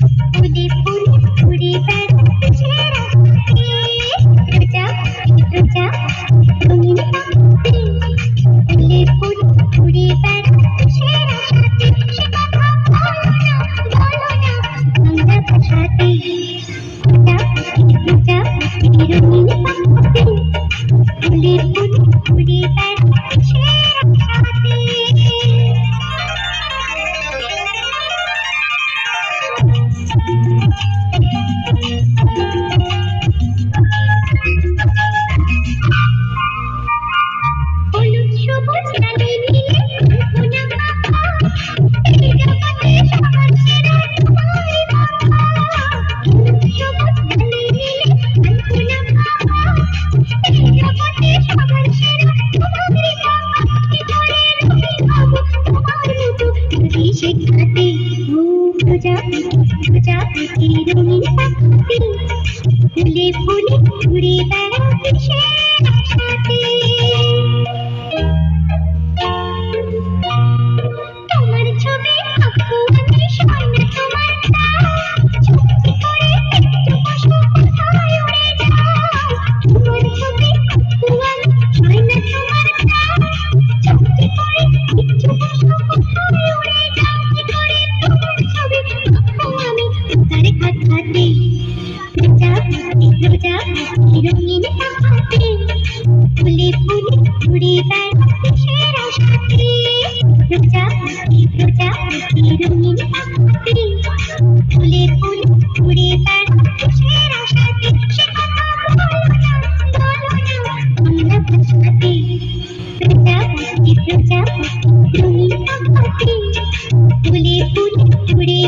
ফুলে ফুলে ঘুরে বেড়াচ্ছে সেরা রোজা রোজা রঙিন পাখি ফুলে ফুলে ঘুরে বেড়াচ্ছে সেরা সাথে সে কথা বলো না বাংলা ভাষাতে রোজা রোজা রঙিন পাখি ফুলে ফুলে ঘুরে বেড়াচ্ছে সেরা সাথে হলুদ সবুজ লালে নীলে কল্পনা মাখা এই জগতে সবার সেরা তোমারই মাখা হলুদ সবুজ লালে নীলে কল্পনা মাখা এই জগতে সবার সেরা তোমারই মাখা কি করে রবি পাবো তোমার মতো যদি শেখাতে ও প্রজাপতি প্রজাপতি রঙিন পাখি ফুলে ফুলে ঘুরে বেড়াতে সেরা সাথে তোমার ছবি আঁকবো আমি সয়না তোমার চুপটি করে একটু বসো কোথায় উড়ে যাও তোমার ছবি আঁকবো আমি সয়না তোমার চুপটি করে একটু বসো কোথায় উড়ে যাও কি করে তোমার ছবি আঁকবো আমি তার খাতাতে প্রজাপতি প্রজাপতি রঙিন পাখি ফুলে ফুলে ঘুরে বেড়াতে সেরা সাথে প্রজাপতি প্রজাপতি রঙিন পাখি ফুলে ফুলে ঘুরে বেড়াতে সেরা সাথে সে কথা বলো না বাংলা ভাষাতে প্রজাপতি প্রজাপতি রঙিন পাখি ফুলে ফুলে ঘুরে